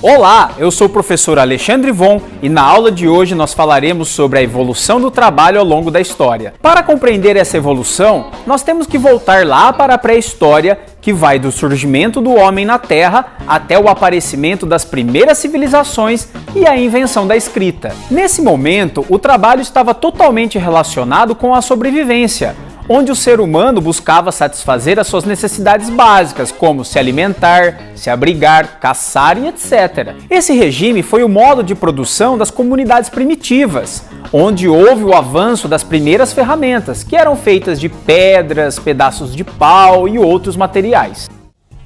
Olá, eu sou o professor Alexandre Von e na aula de hoje nós falaremos sobre a evolução do trabalho ao longo da história. Para compreender essa evolução, nós temos que voltar lá para a pré-história, que vai do surgimento do homem na Terra até o aparecimento das primeiras civilizações e a invenção da escrita. Nesse momento, o trabalho estava totalmente relacionado com a sobrevivência, onde o ser humano buscava satisfazer as suas necessidades básicas, como se alimentar, se abrigar, caçar e etc. Esse regime foi o modo de produção das comunidades primitivas, onde houve o avanço das primeiras ferramentas, que eram feitas de pedras, pedaços de pau e outros materiais.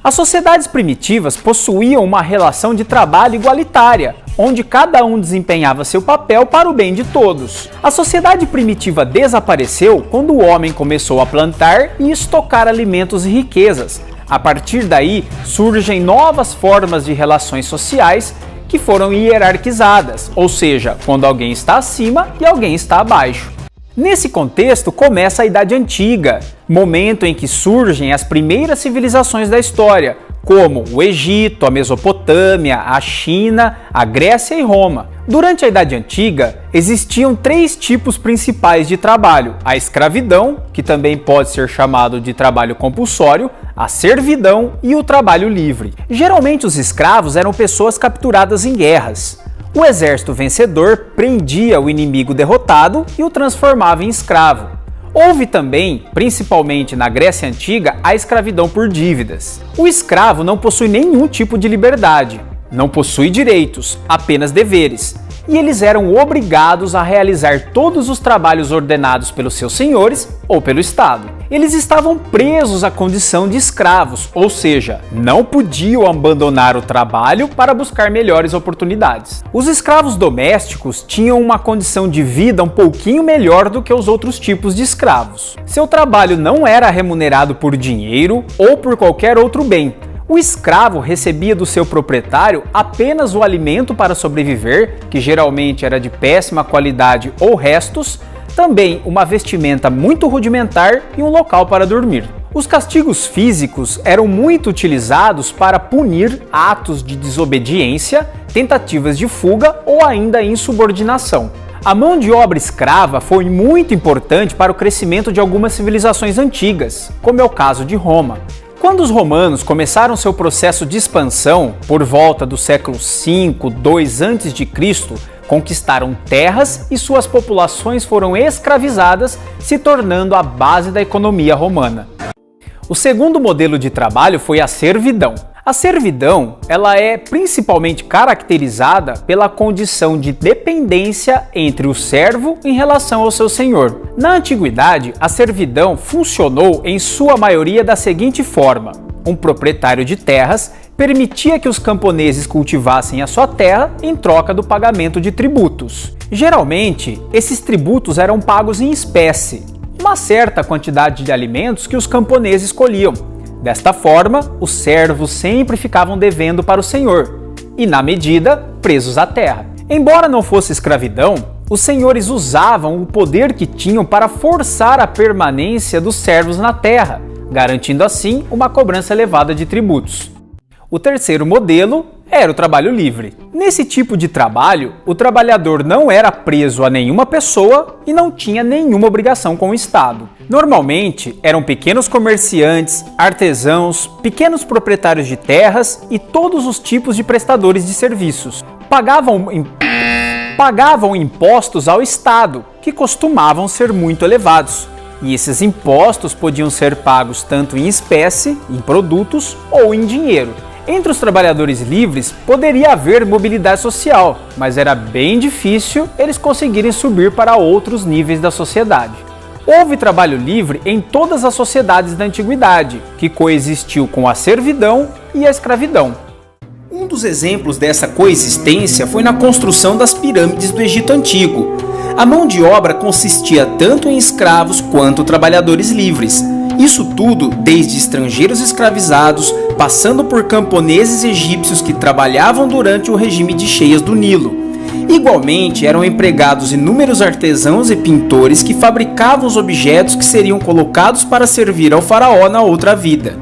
As sociedades primitivas possuíam uma relação de trabalho igualitária, onde cada um desempenhava seu papel para o bem de todos. A sociedade primitiva desapareceu quando o homem começou a plantar e estocar alimentos e riquezas. A partir daí, surgem novas formas de relações sociais que foram hierarquizadas, ou seja, quando alguém está acima e alguém está abaixo. Nesse contexto começa a Idade Antiga, momento em que surgem as primeiras civilizações da história, como o Egito, a Mesopotâmia, a China, a Grécia e Roma. Durante a Idade Antiga, existiam três tipos principais de trabalho: a escravidão, que também pode ser chamado de trabalho compulsório, a servidão e o trabalho livre. Geralmente os escravos eram pessoas capturadas em guerras. O exército vencedor prendia o inimigo derrotado e o transformava em escravo. Houve também, principalmente na Grécia Antiga, a escravidão por dívidas. O escravo não possui nenhum tipo de liberdade, não possui direitos, apenas deveres, e eles eram obrigados a realizar todos os trabalhos ordenados pelos seus senhores ou pelo Estado. Eles estavam presos à condição de escravos, ou seja, não podiam abandonar o trabalho para buscar melhores oportunidades. Os escravos domésticos tinham uma condição de vida um pouquinho melhor do que os outros tipos de escravos. Seu trabalho não era remunerado por dinheiro ou por qualquer outro bem. O escravo recebia do seu proprietário apenas o alimento para sobreviver, que geralmente era de péssima qualidade ou restos, também uma vestimenta muito rudimentar e um local para dormir. Os castigos físicos eram muito utilizados para punir atos de desobediência, tentativas de fuga ou ainda insubordinação. A mão de obra escrava foi muito importante para o crescimento de algumas civilizações antigas, como é o caso de Roma. Quando os romanos começaram seu processo de expansão, por volta do século V, II a.C., conquistaram terras e suas populações foram escravizadas, se tornando a base da economia romana. O segundo modelo de trabalho foi a servidão. A servidão, ela é principalmente caracterizada pela condição de dependência entre o servo em relação ao seu senhor. Na antiguidade, a servidão funcionou em sua maioria da seguinte forma: um proprietário de terras permitia que os camponeses cultivassem a sua terra em troca do pagamento de tributos. Geralmente, esses tributos eram pagos em espécie, uma certa quantidade de alimentos que os camponeses colhiam. Desta forma, os servos sempre ficavam devendo para o senhor e, na medida, presos à terra. Embora não fosse escravidão, os senhores usavam o poder que tinham para forçar a permanência dos servos na terra, garantindo assim uma cobrança elevada de tributos. O terceiro modelo era o trabalho livre. Nesse tipo de trabalho, o trabalhador não era preso a nenhuma pessoa e não tinha nenhuma obrigação com o Estado. Normalmente, eram pequenos comerciantes, artesãos, pequenos proprietários de terras e todos os tipos de prestadores de serviços. Pagavam impostos ao Estado, que costumavam ser muito elevados. E esses impostos podiam ser pagos tanto em espécie, em produtos ou em dinheiro. Entre os trabalhadores livres poderia haver mobilidade social, mas era bem difícil eles conseguirem subir para outros níveis da sociedade. Houve trabalho livre em todas as sociedades da antiguidade, que coexistiu com a servidão e a escravidão. Um dos exemplos dessa coexistência foi na construção das pirâmides do Egito Antigo. A mão de obra consistia tanto em escravos quanto trabalhadores livres. Isso tudo desde estrangeiros escravizados, passando por camponeses egípcios que trabalhavam durante o regime de cheias do Nilo. Igualmente, eram empregados inúmeros artesãos e pintores que fabricavam os objetos que seriam colocados para servir ao faraó na outra vida.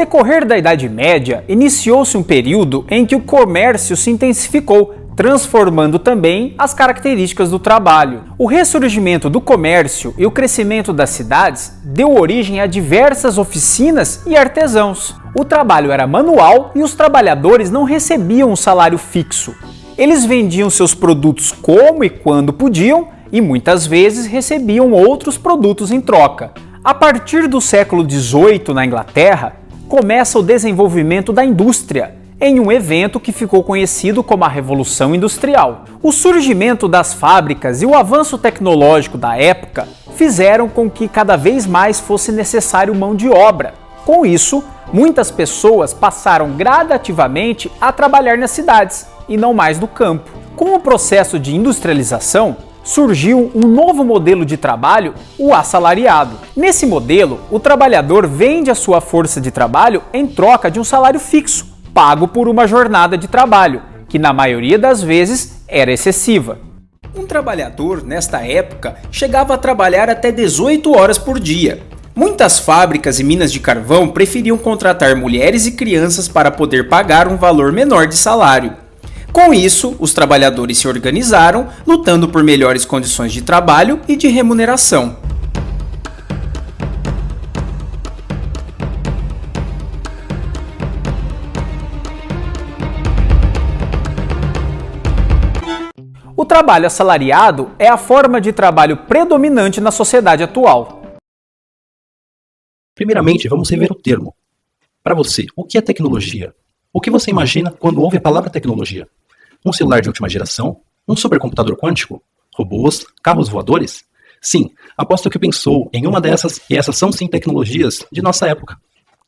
decorrer da Idade Média, iniciou-se um período em que o comércio se intensificou, transformando também as características do trabalho. O ressurgimento do comércio e o crescimento das cidades deu origem a diversas oficinas e artesãos. O trabalho era manual e os trabalhadores não recebiam um salário fixo. Eles vendiam seus produtos como e quando podiam e muitas vezes recebiam outros produtos em troca. A partir do século XVIII, na Inglaterra, começa o desenvolvimento da indústria, em um evento que ficou conhecido como a Revolução Industrial. O surgimento das fábricas e o avanço tecnológico da época fizeram com que cada vez mais fosse necessário mão de obra. Com isso, muitas pessoas passaram gradativamente a trabalhar nas cidades e não mais no campo. Com o processo de industrialização, surgiu um novo modelo de trabalho, o assalariado. Nesse modelo, o trabalhador vende a sua força de trabalho em troca de um salário fixo, pago por uma jornada de trabalho, que na maioria das vezes era excessiva. Um trabalhador, nesta época, chegava a trabalhar até 18 horas por dia. Muitas fábricas e minas de carvão preferiam contratar mulheres e crianças para poder pagar um valor menor de salário. Com isso, os trabalhadores se organizaram, lutando por melhores condições de trabalho e de remuneração. O trabalho assalariado é a forma de trabalho predominante na sociedade atual. Primeiramente, vamos rever o termo. Para você, o que é tecnologia? O que você imagina quando ouve a palavra tecnologia? Um celular de última geração? Um supercomputador quântico? Robôs? Carros voadores? Sim, aposto que pensou em uma dessas e essas são sim tecnologias de nossa época.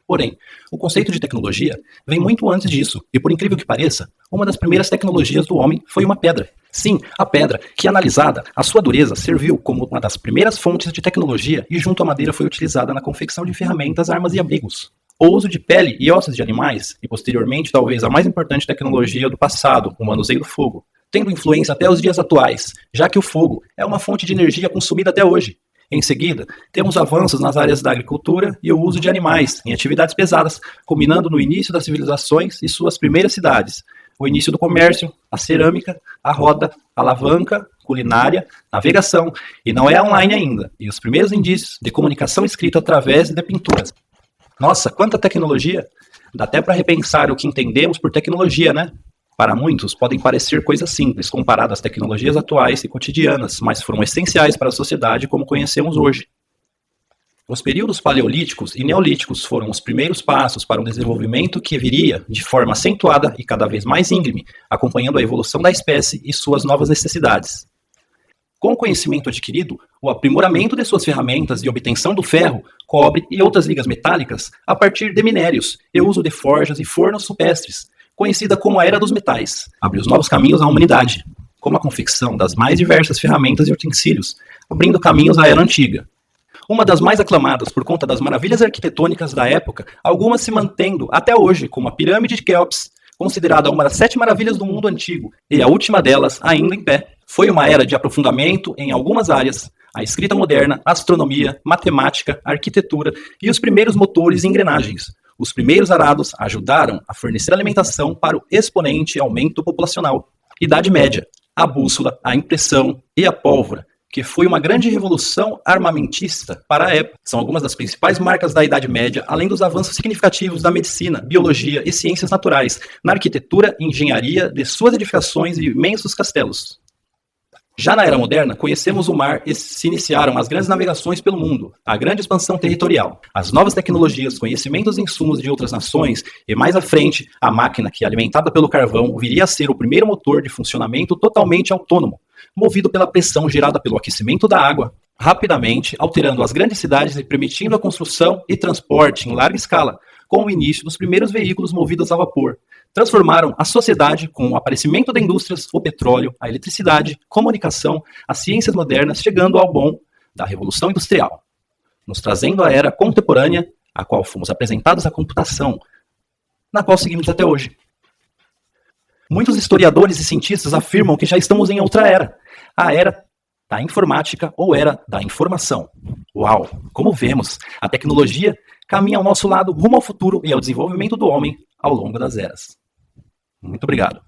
Porém, o conceito de tecnologia vem muito antes disso, e por incrível que pareça, uma das primeiras tecnologias do homem foi uma pedra. Sim, a pedra, que analisada, a sua dureza serviu como uma das primeiras fontes de tecnologia e junto à madeira foi utilizada na confecção de ferramentas, armas e abrigos. O uso de pele e ossos de animais, e posteriormente talvez a mais importante tecnologia do passado, o manuseio do fogo, tendo influência até os dias atuais, já que o fogo é uma fonte de energia consumida até hoje. Em seguida, temos avanços nas áreas da agricultura e o uso de animais em atividades pesadas, culminando no início das civilizações e suas primeiras cidades, o início do comércio, a cerâmica, a roda, a alavanca, culinária, navegação, e não é online ainda, e os primeiros indícios de comunicação escrita através de pinturas. Nossa, quanta tecnologia! Dá até para repensar o que entendemos por tecnologia, né? Para muitos, podem parecer coisas simples comparadas às tecnologias atuais e cotidianas, mas foram essenciais para a sociedade como conhecemos hoje. Os períodos paleolíticos e neolíticos foram os primeiros passos para um desenvolvimento que viria de forma acentuada e cada vez mais íngreme, acompanhando a evolução da espécie e suas novas necessidades. Com o conhecimento adquirido, o aprimoramento de suas ferramentas de obtenção do ferro, cobre e outras ligas metálicas a partir de minérios e o uso de forjas e fornos rupestres, conhecida como a Era dos Metais, abriu os novos caminhos à humanidade, como a confecção das mais diversas ferramentas e utensílios, abrindo caminhos à Era Antiga. Uma das mais aclamadas por conta das maravilhas arquitetônicas da época, algumas se mantendo até hoje, como a Pirâmide de Quéops, considerada uma das 7 maravilhas do mundo antigo, e a última delas ainda em pé. Foi uma era de aprofundamento em algumas áreas, a escrita moderna, a astronomia, matemática, arquitetura e os primeiros motores e engrenagens. Os primeiros arados ajudaram a fornecer alimentação para o exponente aumento populacional. Idade Média, a bússola, a impressão e a pólvora, que foi uma grande revolução armamentista para a época. São algumas das principais marcas da Idade Média, além dos avanços significativos da medicina, biologia e ciências naturais, na arquitetura e engenharia de suas edificações e imensos castelos. Já na Era Moderna, conhecemos o mar e se iniciaram as grandes navegações pelo mundo, a grande expansão territorial, as novas tecnologias, conhecimentos e insumos de outras nações e, mais à frente, a máquina que, alimentada pelo carvão, viria a ser o primeiro motor de funcionamento totalmente autônomo, movido pela pressão gerada pelo aquecimento da água, rapidamente alterando as grandes cidades e permitindo a construção e transporte em larga escala, com o início dos primeiros veículos movidos a vapor. Transformaram a sociedade com o aparecimento da indústrias, o petróleo, a eletricidade, comunicação, as ciências modernas, chegando ao bom da Revolução Industrial, nos trazendo a era contemporânea, a qual fomos apresentados à computação, na qual seguimos até hoje. Muitos historiadores e cientistas afirmam que já estamos em outra era, a era da informática ou era da informação? Uau! Como vemos, a tecnologia caminha ao nosso lado rumo ao futuro e ao desenvolvimento do homem ao longo das eras. Muito obrigado.